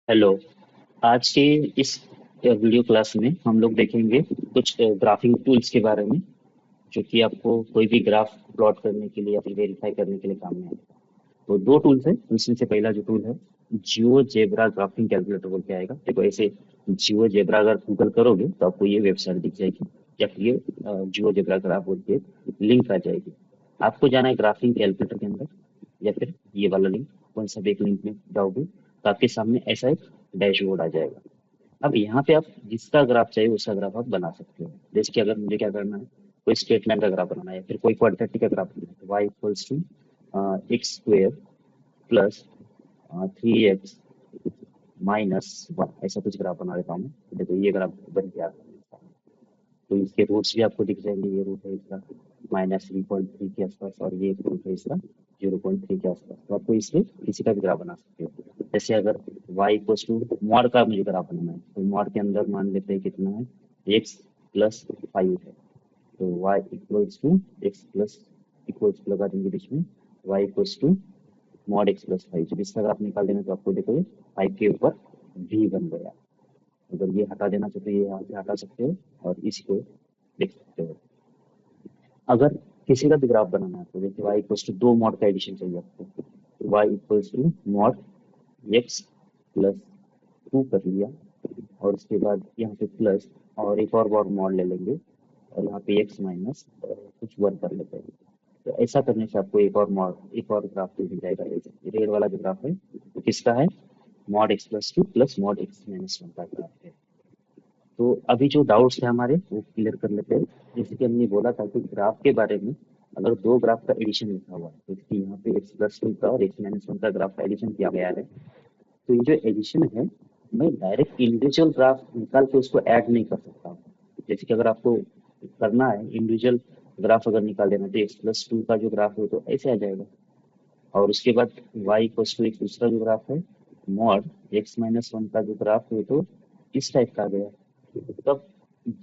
Hello. आज के इस वीडियो क्लास में हम लोग देखेंगे कुछ ग्राफिंग टूल्स के बारे में, जो कि आपको कोई भी ग्राफ प्लॉट करने के लिए या फिर वेरीफाई करने के लिए काम में आए। तो दो टूल्स हैं, उसमें से पहला जो टूल है जियो जेब्रा ग्राफिंग कैलकुलेटर बोल के आएगा। देखो ऐसे जियो जेब्रा अगर गूगल करोगे तो आपको ये वेबसाइट दिख जाएगी, या फिर ये जियो जेब्रा ग्राफ बोल के लिंक आ जाएगी। आपको जाना है ग्राफिंग कैलकुलेटर के अंदर, या फिर ये वाला लिंक, कौन सा भी एक लिंक में जाओगे तो आपके सामने ऐसा एक डैशबोर्ड आ जाएगा। अब यहाँ पे आप जिसका ग्राफ चाहिए उसका ग्राफ आप बना सकते हो। जैसे कि अगर मुझे क्या करना है, कोई स्ट्रेट लाइन का ग्राफ बनाना है, फिर कोई क्वाड्रेटिक का ग्राफ बनाना है, y equals to x square plus 3x minus one, ऐसा कुछ ग्राफ बना देता हूँ मैं। तो देखो ये ग्राफ बन गया। तो इसके रूट्स भी आपको दिख जाएंगे। ये रूट है इसका -3.3 के आसपास, और ये रूट है इसका 0.3 के आसपास। तो आपको इससे किसी का भी ग्राफ बना सकते हो। जैसे अगर y इक्वल्स टू मॉड का मुझे ग्राफ बनाना है, तो मॉड के अंदर मान लेते हैं कितना है, x प्लस 5 है। तो y equals to x plus equals लगा देंगे बीच में, y equals to mod x plus 5। जब इसका ग्राफ निकाल देना तो आपको देखो ये 5 के ऊपर v बन गया। अगर ये हटा देना चाहते हो ये यहाँ से हटा सकते हो, और इसी को लिख सकते हो। अगर किसी का भी ग्राफ बनाना है तो जैसे y इक्वल्स टू दो मॉड का एडिशन चाहिए आपको, तो y equals to mod x plus 2 कर लिया, और उसके बाद यहाँ पे प्लस और एक और बार मॉड ले लेंगे, और यहाँ पे x माइनस कुछ 1 कर लेते हैं। तो ऐसा करने से आपको एक और मॉड, एक और ग्राफ मिल जाएगा। रेड वाला जो ग्राफ है वो किसका है, mod x plus 2 plus mod x minus 1 का ग्राफ है। तो अभी जो डाउट्स थे हमारे वो क्लियर कर लेते हैं। जैसे कि हमने बोला था कि ग्राफ के बारे में, अगर दो ग्राफ का एडिशन लिखा हुआ है, जैसे कि यहाँ पे एक्स प्लस टू का और एक्स माइनस वन का ग्राफ का एडिशन किया गया है, तो ये जो एडिशन है, मैं डायरेक्ट इंडिविजुअल ग्राफ निकाल के उसको ऐड नहीं कर सकता हूँ। जैसे कि अगर आपको करना है इंडिविजुअल ग्राफ अगर निकाल देना, तो एक्स प्लस टू का जो ग्राफ है तो ऐसे आ जाएगा, और उसके बाद वाई इक्वल्स टू एक दूसरा जो ग्राफ है, मॉड एक्स माइनस वन का जो ग्राफ है तो इस टाइप का आ गया। तब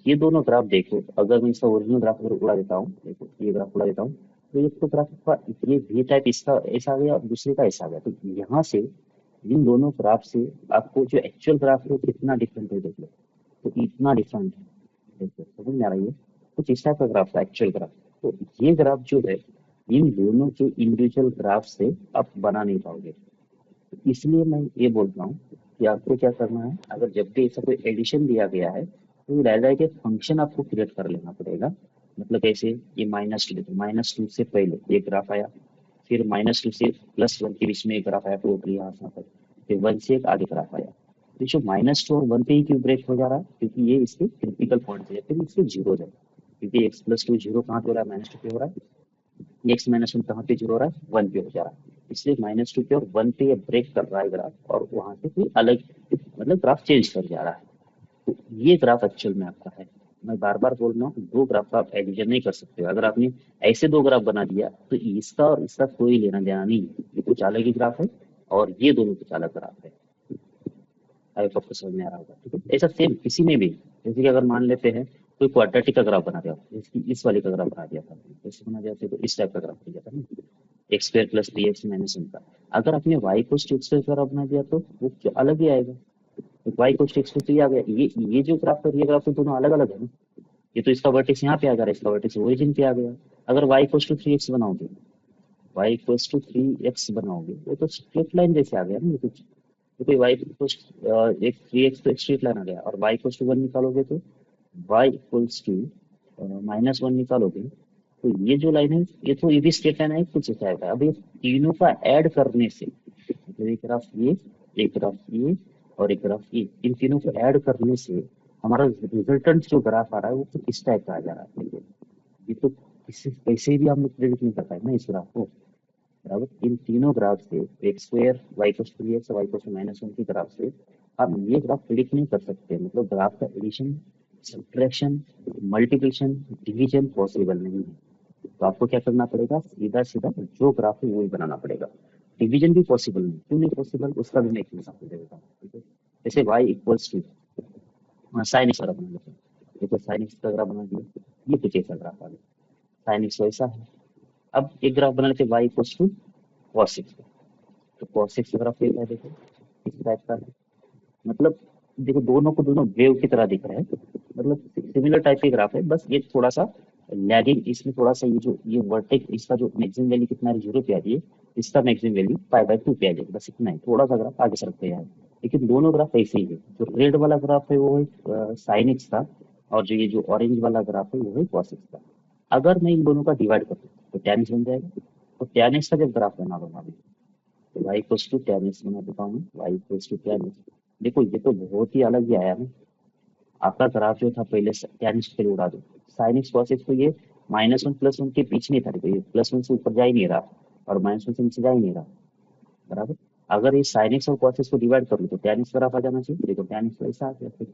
ये दोनों ग्राफ देखो, अगर मैं इसका ओरिजिनल ग्राफ अगर उड़ा देता हूँ, देखो ये ग्राफ उड़ा देता हूँ, तो ये तो ग्राफ का ये भी टाइप इसका ऐसा आ गया और दूसरे का ऐसा आ गया। तो यहाँ से इन दोनों ग्राफ से आपको जो एक्चुअल ग्राफ है वो कितना डिफरेंट है देख लो। तो इतना डिफरेंट है, देखो समझ में आ रही है। कुछ इस टाइप का ग्राफ था एक्चुअल ग्राफ। तो ये ग्राफ जो है, इन दोनों के इंडिविजुअल ग्राफ से आप बना नहीं पाओगे। तो इसलिए मैं ये बोलता हूँ कि आपको क्या करना है, अगर जब भी ऐसा कोई एडिशन दिया गया है तो डायरेक्ट एक फंक्शन आपको क्रिएट कर लेना पड़ेगा। मतलब ऐसे ये -2 से पहले एक ग्राफ आया, फिर -2 से +1 के बीच में एक ग्राफ आया टोटली यहाँ से यहाँ तक, फिर 1 से एक आगे ग्राफ आया। तो जो -2 और 1 पे ही क्यों ब्रेक हो जा रहा है, क्योंकि ये इसके क्रिटिकल पॉइंट है, फिर इसके जीरो है। क्योंकि एक्स प्लस टू जीरो कहाँ पे हो रहा है, -2 पे हो रहा है। एक्स माइनस वन कहाँ पे जीरो हो रहा है, 1 पे हो जा रहा है। इसलिए -2 पे और 1 पे ये ब्रेक कर रहा है ग्राफ, और वहां से कोई अलग मतलब ग्राफ चेंज कर जा रहा है। तो ये ग्राफ एक्चुअल में आपका है। मैं बार बार बोल रहा हूँ, दो ग्राफ का आप एडिशन नहीं कर सकते हो। अगर आपने ऐसे दो ग्राफ बना दिया तो इसका और इसका कोई लेना देना नहीं है। ये कुछ अलग ही ग्राफ है, और ये दोनों कुछ अलग ग्राफ है। आई होप आपको समझ में आ रहा होगा, ठीक है। ऐसा सेम किसी में भी, जैसे कि अगर मान लेते हैं कोई क्वाड्रेटिक का ग्राफ बना दिया, जैसे कि इस वाले का ग्राफ बना दिया था, जैसे बना दिया था, तो इस टाइप का ग्राफ हो जाता है ना, x square plus b x minus one का। अगर आपने वाई को एक्स स्क्वायर का ग्राफ बना दिया तो वो अलग ही आएगा। तो वाई को एक्स स्क्वायर तो ये आ गया, ये जो ग्राफ है, ये ग्राफ तो दोनों अलग अलग है ना। ये तो इसका वर्टेक्स यहाँ पे आ जा रहा है, इसका वर्टेक्स ओरिजिन पे आ गया। अगर वाई इक्वल्स टू 3x बनाओगे, वाई इक्वल्स टू 3x बनाओगे, वो तो स्ट्रेट लाइन जैसे आ गया ना ये कुछ। क्योंकि वाई इक्वल्स एक 3x तो एक स्ट्रेट लाइन आ गया, और वाई इक्वल्स टू 1 निकालोगे तो वाई इक्वल्स टू -1 निकालोगे, तो ये जो लाइन है ये तो ये भी स्ट्रेट लाइन है, कुछ ऐसा आएगा। अब ये तीनों का ऐड करने से, मतलब एक ग्राफ ये, एक ग्राफ ये, और एक ग्राफ ये, इन तीनों को ऐड करने से हमारा रिजल्टेंट जो ग्राफ आ रहा है वो कुछ इस टाइप का आ जा रहा है। देखिए, ये तो किसी कैसे भी हम लोग प्रेडिक्ट नहीं कर पाए ना इस ग्राफ को। बराबर इन तीनों ग्राफ से, एक्स स्क्वायर वाई को थ्री एक्स वाई को -1 की ग्राफ से आप ये ग्राफ प्रिडिक्ट नहीं कर सकते। मतलब ग्राफ का addition, subtraction, multiplication, division possible नहीं है। तो आपको क्या करना पड़ेगा, सीधा सीधा जो ग्राफ है वही बनाना पड़ेगा। डिवीजन भी पॉसिबल नहीं, क्यों नहीं पॉसिबल, उसका भी मैं एक एग्जाम्पल दे देता हूँ, ठीक है। जैसे y equals to sine x का ग्राफ बना लेते हैं। देखो साइन एक्स का ग्राफ बना दिया, ये कुछ ऐसा ग्राफ आ गया, साइन एक्स वैसा है। अब एक ग्राफ बना लेते हैं y equals to cos x का। तो cos x का ग्राफ कैसा है, देखो इस टाइप का है। मतलब देखो दोनों को दोनों वेव की तरह दिख रहा है, मतलब सिमिलर टाइप के ग्राफ है, बस ये थोड़ा सा लैगिंग, इसमें थोड़ा सा ये वर्टेक्स इसका जो मैक्सिमम वैल्यू कितना है 0 पे आ रही है, इसका मैक्सिमम वैल्यू पाई/2 पे आ जाएगी, बस इतना ही, थोड़ा सा ग्राफ आगे सरक गया है। लेकिन दोनों ग्राफ ऐसे ही है, जो रेड वाला ग्राफ है वो है साइन एक्स का, और जो ये जो ऑरेंज वाला ग्राफ है वो है कॉस एक्स का। अगर मैं इन दोनों का डिवाइड कर दूं तो tan x बन जाएगा। तो tan x का जब ग्राफ बना दूंगा मैं, तो y equals to tan x बना देता हूँ, y equals to tan x। देखो ये तो बहुत ही अलग ही आया ना। आपका ग्राफ जो था पहले tan x पे उड़ा दो, sin x cos x, तो ये -1 + 1 के बीच में था, देखो ये +1 से ऊपर जा ही नहीं रहा और -1 से नीचे जा ही नहीं रहा, बराबर। अगर ये sin x और cos x को डिवाइड कर लो तो tan x ग्राफ आ जाना चाहिए, देखो tan x ऐसा आ गया फिर।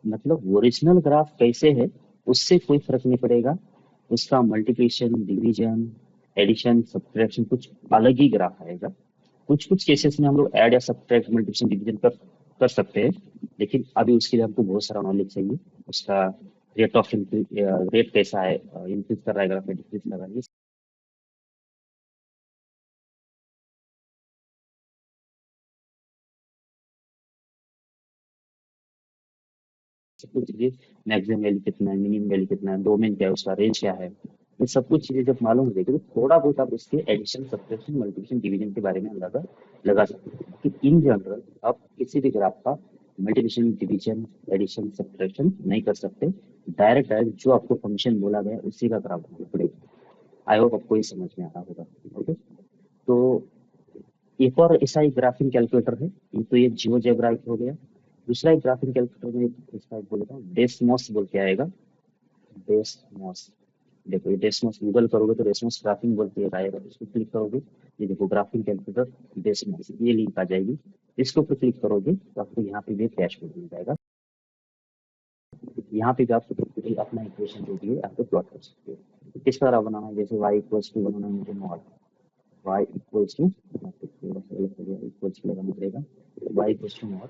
मतलब ओरिजिनल ग्राफ कैसे है उससे कोई फर्क नहीं पड़ेगा, उसका मल्टीप्लिकेशन, डिवीजन, एडिशन, सब्ट्रैक्शन कुछ अलग ही ग्राफ आएगा। कुछ कुछ केसेस में हम लोग ऐड या सब्ट्रैक्ट, मल्टीप्लिकेशन, डिवीजन कर सकते हैं, लेकिन अभी उसके लिए हमको बहुत सारा नॉलेज चाहिए। उसका रेट ऑफ इंक्रीज, रेट कैसा है, इंक्रीज कर रहा है ग्राफ, डिक्रीज कर रहा है, ये सब कुछ चीजें, मैक्सिमम वैल्यू कितना है, मिनिमम वैल्यू कितना है, डोमेन क्या है, उसका रेंज क्या है, ये सब कुछ चीजें जब मालूम हो जाएगी तो थोड़ा बहुत आप उसके एडिशन, सब्ट्रैक्शन, मल्टीप्लिकेशन, डिवीजन के बारे में अंदाजा लगा सकते हैं कि इन जनरल आप किसी भी ग्राफ का मल्टीप्लिकेशन, डिवीजन, एडिशन, सब्ट्रैक्शन नहीं कर सकते। डायरेक्ट डायरेक्ट जो आपको फंक्शन बोला गया उसी का ग्राफ बनाना पड़ेगा। आई होप आपको ये समझ में आ रहा होगा। ओके, तो एक और ऐसा ही ग्राफिंग कैलकुलेटर है, ये तो ये जियोजेब्रा हो गया। दूसरा एक ग्राफिंग कैलकुलेटर में इसका बोलेगा डेसमॉस बोल के आएगा, डेसमॉस। देखो ये डेसमॉस गूगल करोगे तो डेसमॉस ग्राफिंग बोल के एक आएगा, उसको क्लिक करोगे, ये देखो ग्राफिंग कैलकुलेटर डेसमॉस, ये लिंक आ जाएगी। इसके ऊपर क्लिक करोगे तो आपको यहाँ पे भी डैशबोर्ड मिल जाएगा। यहाँ पे भी आप अपना इक्वेशन जो भी है आप प्लॉट कर सकते हो। किस तरह बनाना है, जैसे y इक्वल्स टू बनाना है मुझे मॉड, y इक्वल्स टू, थोड़ा सा अलग हो गया, इक्वल्स लगाना पड़ेगा, y equals to mod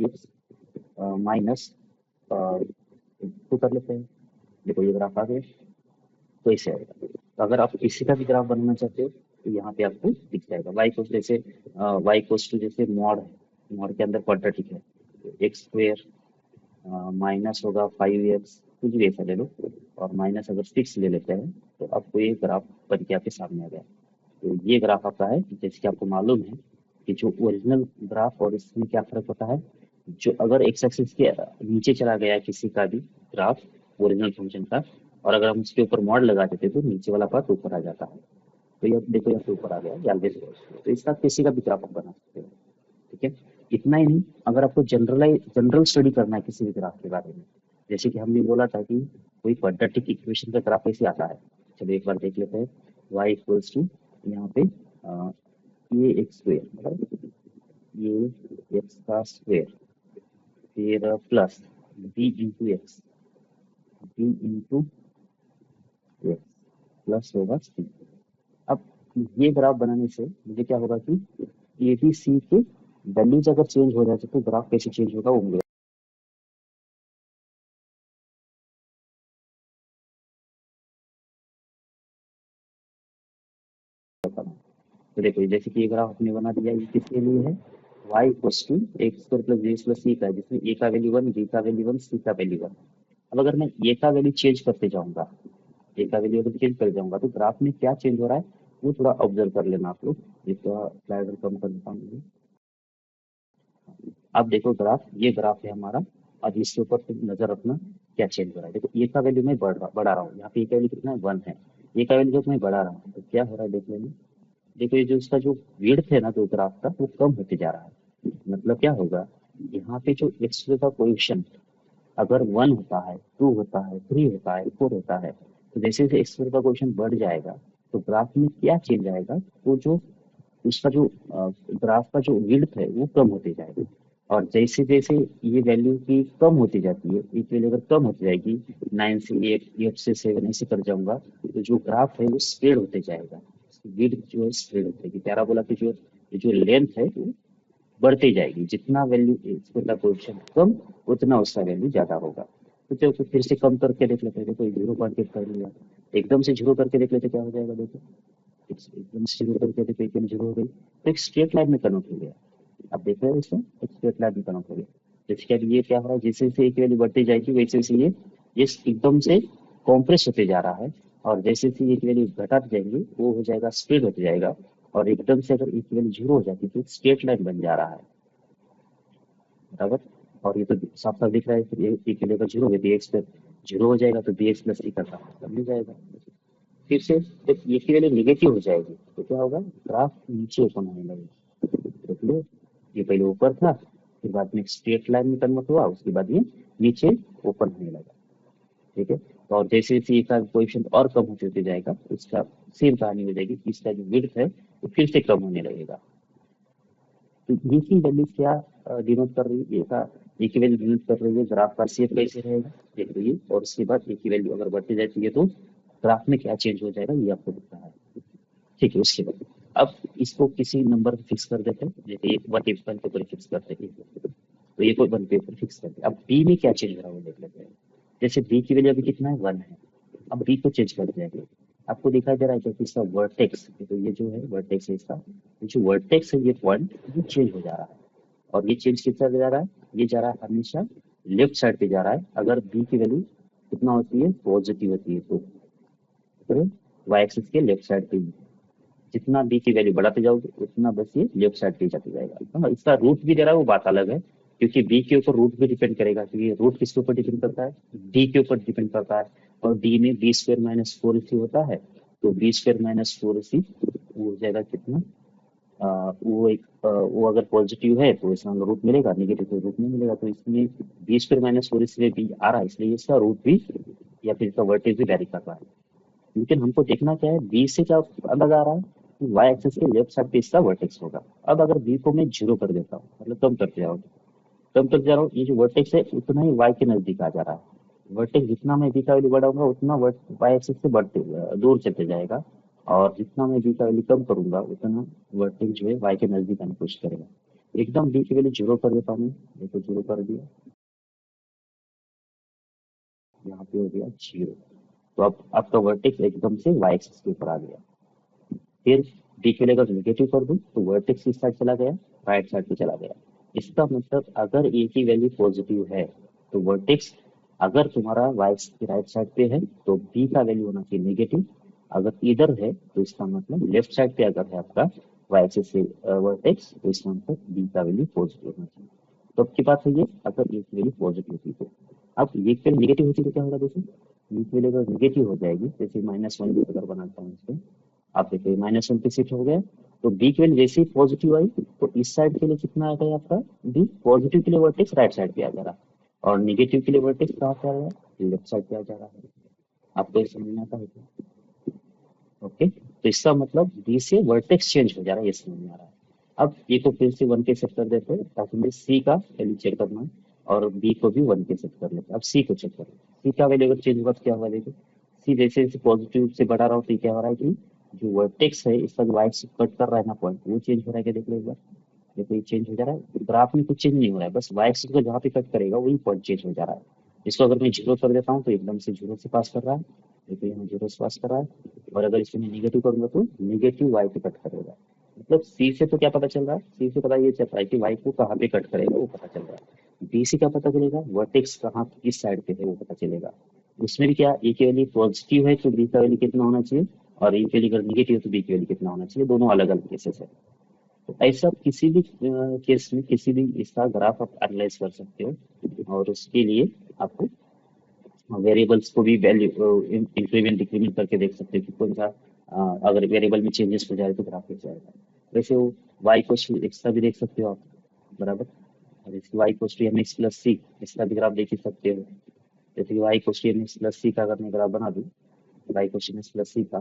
x minus two कर लेते हैं। देखो ये ग्राफ आ गया, तो ऐसे आएगा। तो अगर आप इसी का भी ग्राफ बनाना चाहते हो तो यहाँ पे आपको दिख जाएगा y इक्वल्स, जैसे y इक्वल्स टू जैसे मॉड है, मॉड के अंदर क्वाड्रेटिक है, एक्स स्क्वेयर माइनस होगा 5x, कुछ भी ऐसा ले लो, और माइनस अगर 6 ले लेते हैं तो आपको ये ग्राफ बन के आपके सामने आ गया। तो ये ग्राफ आपका है, जैसे कि आपको मालूम है कि जो ओरिजिनल ग्राफ और इसमें क्या फर्क होता है, जो अगर एक्स एक्सिस के नीचे चला गया है किसी का भी ग्राफ ओरिजिनल फंक्शन का, और अगर हम उसके ऊपर मॉड लगा देते तो नीचे वाला पार्ट ऊपर आ जाता है। तो ये देखो यहाँ पे ऊपर आ गया ऑलवेज, तो इसका किसी का भी ग्राफ आप बना सकते हो। ठीक है, इतना ही नहीं, अगर आपको जनरल स्टडी करना है किसी भी ग्राफ के बारे में, जैसे कि हमने बोला था कि कोई क्वाड्रेटिक इक्वेशन का ग्राफ कैसे आता है, चलो एक बार देख लेते हैं। y इक्वल्स टू यहाँ पे ये एक्स स्क्वेयर, मतलब ये एक्स का स्क्वेयर, फिर plus B into x, B into x plus होगा सी। अब ये ग्राफ बनाने से मुझे क्या होगा कि ए बी सी के वैल्यूज अगर चेंज हो जाए तो ग्राफ कैसे चेंज होगा वो मुझे बताना है। तो देखो जैसे कि ये ग्राफ आपने बना दिया, ये किसके लिए है, y equals to x square plus B plus सी का है, जिसमें ए का वैल्यू 1, बी का वैल्यू 1, सी का वैल्यू 1। अब अगर मैं ए का वैल्यू चेंज करते जाऊंगा, ए का वैल्यू अगर चेंज कर जाऊंगा तो ग्राफ में क्या चेंज हो रहा है वो थोड़ा ऑब्जर्व कर लेना आप लोग। ये थोड़ा स्लाइडर कम कर देता हूँ। अब देखो ग्राफ, ये ग्राफ है हमारा। अब इसके ऊपर तुम नजर रखना क्या चेंज हो रहा है। देखो ए का वैल्यू मैं बढ़ा रहा हूँ, यहाँ पे ए का वैल्यू कितना है 1 है, ए का वैल्यू जब मैं बढ़ा रहा हूँ तो क्या हो रहा है देख लेना। देखो ये जो इसका जो विड्थ है ना जो ग्राफ का वो कम होते जा रहा है। मतलब क्या होगा, यहाँ पे जो एक्स का कोएफिशिएंट अगर 1 होता है, 2 होता है, 3 होता है, 4 होता है, तो जैसे जैसे एक्स का कोएफिशिएंट बढ़ जाएगा तो ग्राफ में क्या चेंज आएगा, तो जो उसका जो ग्राफ का जो विड्थ है वो कम होते जाएगा। और जैसे जैसे ये वैल्यू की कम होती जाती है, एक वैल्यू अगर कम होती जाएगी, 9 से 8, 8 से 7 ऐसे कर जाऊंगा, तो जो ग्राफ है वो स्प्रेड होते जाएगा, विड्थ जो है स्प्रेड होती जाएगी, पैराबोला की जो जो लेंथ है वो बढ़ती जाएगी। जितना वैल्यू इसका कोएफिशिएंट कम, उतना उसका वैल्यू ज्यादा होगा। तो चलो फिर से कम करके देख लेते हैं। देखो 0.8 कर लिया, एकदम से 0 करके देख लेते क्या हो जाएगा। देखो एकदम से 0 करके देखो, एकदम 0 हो गई, तो एक स्ट्रेट लाइन में कन्वर्ट हो गया। आप देख रहे हो इसमें एक स्ट्रेट लाइन कन्वर्ट हो गया। जैसे कि अब ये क्या हो रहा है, जैसे जैसे एक वैल्यू बढ़ती जाएगी वैसे वैसे ये एकदम से कॉम्प्रेस होते जा रहा है। और जैसे जैसे एक वैल्यू घटाते जाएंगे वो हो जाएगा स्प्रेड होते जाएगा। और एकदम से अगर एक वैल्यू जीरो हो जाती है तो स्ट्रेट लाइन बन जा रहा है, बराबर। और ये तो साफ साफ दिख रहा है, फिर एक वैल्यू का जीरो हो बी एक्स पर जीरो हो जाएगा तो बी एक्स प्लस सी का काम मिल जाएगा। फिर से जब ये की वैल्यू निगेटिव हो जाएगी तो क्या होगा, ग्राफ नीचे ओपन होने लगेगा। देख लो, ये पहले ऊपर था, फिर बाद में स्ट्रेट लाइन में कन्वर्ट हुआ, उसके बाद ये नीचे ओपन होने लगा। ठीक है, तो और जैसे जैसे इसका कोएफिशिएंट और कम होते जाएगा इसका सेम कहानी हो जाएगी कि इसका जो विड्थ है वो फिर से कम होने लगेगा। तो ये की वैल्यू क्या डिनोट कर रही है, ये की वैल्यू डिनोट कर रही है ग्राफ का शेप कैसे रहेगा, देख लीजिए। और उसके बाद ये की वैल्यू अगर बढ़ती जाती है तो ग्राफ में क्या चेंज हो जाएगा ये आपको दिख रहा है। ठीक है, उसके बाद अब इसको किसी नंबर पे फिक्स कर देते हैं, जैसे ये वन वन के ऊपर फिक्स करते हैं, तो ये कोई वन पे ऊपर फिक्स करते हैं। अब बी में क्या चेंज हो रहा है वो देख लेते हैं। जैसे बी की वैल्यू अभी कितना है, वन है। अब बी को चेंज कर दिया गया, आपको दिखाई दे रहा है कि इसका वर्टेक्स, तो ये जो है वर्टेक्स है इसका, ये जो वर्टेक्स है ये पॉइंट ये चेंज हो जा रहा है। और ये चेंज किस तरह जा रहा है, ये जा रहा है हमेशा लेफ्ट साइड पे जा रहा है अगर बी की वैल्यू कितना होती है, पॉजिटिव होती है तो वाई एक्सिस के लेफ्ट साइड पे ही। जितना बी की वैल्यू बढ़ाते जाओगे उतना बस ये लेफ्ट साइड पे जाते जाएगा। हाँ, इसका रूट भी दे रहा है वो बात अलग है, क्योंकि बी के ऊपर रूट भी डिपेंड करेगा, क्योंकि रूट किसके ऊपर डिपेंड करता है, डी के ऊपर डिपेंड करता है। और डी में बी स्क्वायर माइनस फोर सी होता है, तो बी स्क्वायर माइनस फोर सी वो हो जाएगा कितना, वो अगर पॉजिटिव है तो इसका रूट मिलेगा, नेगेटिव तो रूट नहीं मिलेगा। तो इसमें बी स्क्वायर माइनस फोर इसलिए बी आ रहा है, इसलिए इसका रूट भी या फिर इसका वर्टेज भी वैरी कर रहा है। लेकिन हमको देखना क्या है, बी से क्या अलग आ रहा है कि वाई एक्सिस के लेफ्ट साइड पे इसका वर्टेक्स होगा। अब अगर बी को मैं जीरो कर देता हूँ, मतलब कम करते जाओ, कम करते जा रहा हूँ, ये जो वर्टेक्स है उतना ही वाई के नजदीक आ जा रहा है। वर्टेक्स जितना मैं बी का वैल्यू बढ़ाऊंगा उतना वाई एक्सिस से बढ़ते दूर चलते जाएगा। और जितना मैं बी का वैल्यू कम करूंगा उतना वर्टेक्स जो है वाई के नजदीक आने की कोशिश करेगा। एकदम बी की वैल्यू जीरो कर देता हूँ मैं, देखो जीरो कर दिया, यहाँ पे हो गया जीरो। तो अब आपका वर्टेक्स एकदम से वाई एक्सिस के ऊपर आ गया। फिर डी के लिए अगर निगेटिव कर दूं तो वर्टेक्स किस साइड चला गया, राइट साइड पे चला गया। इसका मतलब अगर ए की वैल्यू पॉजिटिव है तो वर्टेक्स अगर तुम्हारा वाई की राइट साइड पे है तो बी का वैल्यू होना चाहिए नेगेटिव। अगर इधर है तो इसका मतलब लेफ्ट साइड पे अगर है आपका वाई एक्सिस से वर्टेक्स, तो इसका मतलब बी का वैल्यू पॉजिटिव होना चाहिए। तो अब की बात है ये, अगर ए की वैल्यू पॉजिटिव होती तो अब ये की वैल्यू निगेटिव होती तो क्या होगा, देखो ये की वैल्यू अगर निगेटिव हो जाएगी, जैसे माइनस वन अगर बनाता हूँ इसको, आप देखिए माइनस वन पे शिफ्ट हो गया, तो बी की वैल्यू जैसे ही पॉजिटिव आई तो इस साइड के लिए कितना आ गया आपका बी, पॉजिटिव के लिए वर्टेक्स राइट साइड पे आ जा रहा है, और निगेटिव के लिए वर्टेक्स कहाँ पे आ रहा है, लेफ्ट साइड पे आ जा रहा है। आपको ये समझ में आता है क्या? ओके, तो इसका मतलब बी से वर्टेक्स चेंज हो जा रहा है, ये समझ में आ रहा है। अब ए को फिर से वन के सेट कर देते हैं ताकि मुझे सी का वैल्यू चेक करना है, और बी को भी वन के सेट कर लेते हैं। अब सी को चेक करें, सी का वैल्यू अगर चेंज हुआ तो क्या हुआ, देखो सी जैसे जैसे पॉजिटिव से बढ़ा रहा हो तो क्या हो रहा है कि जो वर्टेक्स है इसका जो वाई से कट कर रहा है ना पॉइंट, वो चेंज हो रहा है क्या, देख लो एक बार। देखो ये चेंज हो जा रहा है, ग्राफ में कुछ चेंज नहीं हो रहा है, बस वाई एक्सिस को जहाँ पे कट करेगा वही पॉइंट चेंज हो जा रहा है। इसको अगर मैं जीरो कर देता हूँ तो एकदम से जीरो से पास कर रहा है, देखो यहाँ जीरो से पास कर रहा है। और अगर इसको मैं निगेटिव करूंगा तो निगेटिव वाई पे कट करेगा। मतलब सी से तो क्या पता चल रहा है, सी से पता ये चल रहा है कि वाई को कहाँ पे कट करेगा वो पता चल रहा है। बी से क्या पता चलेगा, वर्टेक्स कहाँ किस साइड पे है वो पता चलेगा। उसमें भी क्या, ए की वैल्यू पॉजिटिव है तो बी का वैल्यू कितना होना चाहिए, और ए की वैल्यू अगर निगेटिव है तो बी की वैल्यू कितना होना चाहिए, दोनों अलग अलग केसेस है। तो ऐसा किसी भी केस में किसी भी इसका ग्राफ आप एनालाइज कर सकते हो, और उसके लिए आपको वेरिएबल्स को भी वैल्यू इंक्रीमेंट डिक्रीमेंट करके देख सकते हो कि कौन सा अगर वेरिएबल में चेंजेस हो जाए तो ग्राफ कैसे आएगा। वैसे वो वाई को एक्स का भी देख सकते हो आप, बराबर। और इसकी वाई को एम एक्स प्लस सी, इसका भी ग्राफ देख ही सकते हो। जैसे कि वाई को एम एक्स प्लस सी का अगर मैं ग्राफ बना दूं, वाई को एम एक्स प्लस सी का,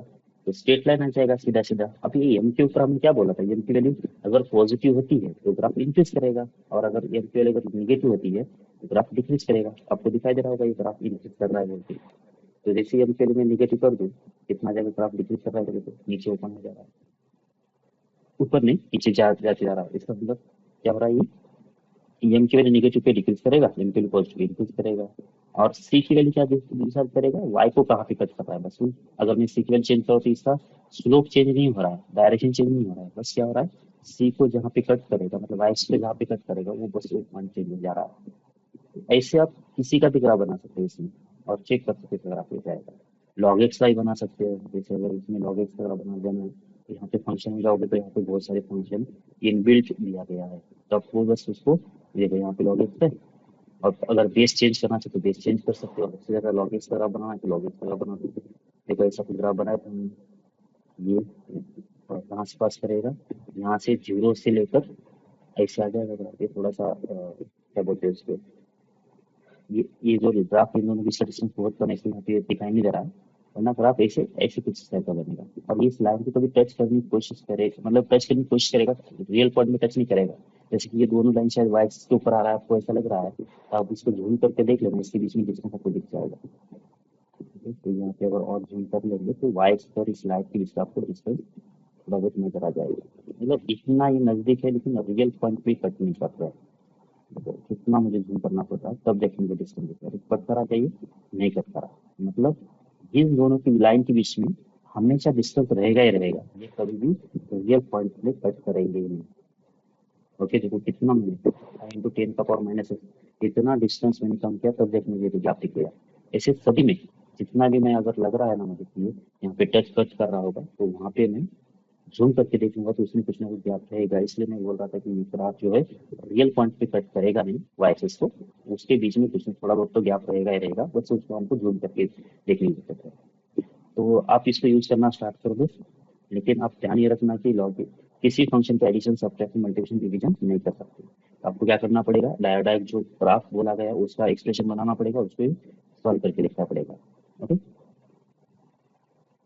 तो स्ट्रेट लाइन आ जाएगा सीधा सीधा। अब ये एम के ऊपर हमने क्या बोला था, एम की वैल्यू अगर पॉजिटिव होती है तो ग्राफ इंक्रीज करेगा, और अगर एम की वैल्यू अगर निगेटिव होती है तो ग्राफ डिक्रीज करेगा। आपको दिखाई दे रहा होगा ये ग्राफ इंक्रीज कर रहा है बोल के। तो जैसे एम की वैल्यू में निगेटिव कर दूं, कितना जाएगा, ग्राफ डिक्रीज कर रहा है तो नीचे ओपन हो जा रहा है, ऊपर नहीं नीचे जाते जा रहा है। इसका मतलब क्या हो रहा है, ये एम की वैल्यू निगेटिव पे डिक्रीज करेगा, एम की वैल्यू पॉजिटिव इंक्रीज करेगा। और सी की वैल्यू क्या डिसाइड करेगा, वाई को कहाँ पे कट कर रहा है, बस अगर मैं सी की वैल्यू चेंज करूँ तो इसका स्लोप चेंज नहीं हो रहा है, डायरेक्शन चेंज नहीं हो रहा है, बस क्या हो रहा है सी को जहाँ पे कट करेगा, मतलब वाई एक्स पे जहाँ पे कट करेगा वो बस एक पॉइंट चेंज हो जा रहा है। ऐसे आप किसी का भी ग्राफ बना सकते हैं इसमें, और चेक कर सकते हैं ग्राफ कैसे आएगा। लॉग एक्स का ही बना सकते हैं, जैसे अगर इसमें लॉग एक्स का ग्राफ बना देना है, तो यहाँ पे फंक्शन में जाओगे तो यहाँ पे बहुत सारे फंक्शन इनबिल्ट दिया गया है, तो आपको बस उसको, देखो यहाँ पे लॉग एक्स है, और अगर बेस चेंज करना चाहे तो बेस चेंज कर सकते हो, उससे ज़्यादा लॉग एक्स का ग्राफ बनाना है तो लॉग एक्स का ग्राफ बना सकते हो। देखो ऐसा कुछ ग्राफ बनाया था हमने, ये और कहाँ से पास करेगा, यहाँ से जीरो से लेकर ऐसे आ जाएगा ग्राफ। ये थोड़ा सा क्या बोलते हैं उसको, ये जो ग्राफ इन दोनों की डिस्टेंस बहुत कम है, इसलिए यहाँ पे दिखाई नहीं दे रहा है, वरना ग्राफ ऐसे ऐसे कुछ इस टाइप का बनेगा। और ये इस लाइन को कभी टच करने की कोशिश करेगा, मतलब टच करने की कोशिश करेगा, रियल पॉइंट में टच नहीं करेगा। जैसे कि ये दोनों लाइन शायद वाई एक्सिस के ऊपर आ रहा है, आपको ऐसा लग रहा है, तो आप इसको जूम करके देख लेना, इसके बीच में डिस्टेंस आपको दिख जाएगा। ठीक है, तो यहाँ पे अगर और जूम कर लेंगे तो वाई एक्स और इस लाइन के बीच का आपको डिस्टेंस थोड़ा बहुत नजर आ जाएगा। मतलब इतना ये नजदीक है, लेकिन रियल पॉइंट पे कट नहीं कर रहा है। तो कितना मुझे जूम करना पड़ता है तब देखेंगे डिस्टेंस कट करा चाहिए, नहीं कट करा, मतलब इन दोनों की लाइन के बीच में हमेशा डिस्टेंस रहेगा ही रहेगा, ये कभी भी रियल पॉइंट में कट करेंगे ही नहीं। ओके, देखो कितना मैंने 10⁻⁻⁻, इतना डिस्टेंस मैंने कम किया, तब देखने ये गैप दिखेगा। ऐसे सभी में जितना भी मैं, अगर लग रहा है ना मुझे कि ये यहाँ पे टच कट कर रहा होगा, तो वहां पे मैं ज़ूम करके देखूंगा तो उसमें कुछ ना कुछ गैप रहेगा। इसलिए मैं बोल रहा था कि ये ग्राफ जो है रियल पॉइंट पे कट करेगा नहीं वाई एक्सिस को, उसके बीच में कुछ थोड़ा बहुत तो गैप रहेगा ही रहेगा, बस उसको हमको जूम करके देखने की जरूरत है। तो आप इसको यूज करना स्टार्ट कर दो, लेकिन आप ध्यान ये रखना कि लॉग किसी फंक्शन का एडिशन सब्ट्रैक्शन मल्टीप्लिकेशन डिवीजन नहीं कर सकते। आपको क्या करना पड़ेगा, डायरेक्ट जो ग्राफ बोला गया है उसका एक्सप्रेशन बनाना पड़ेगा, उसको सॉल्व करके लिखना पड़ेगा। ओके।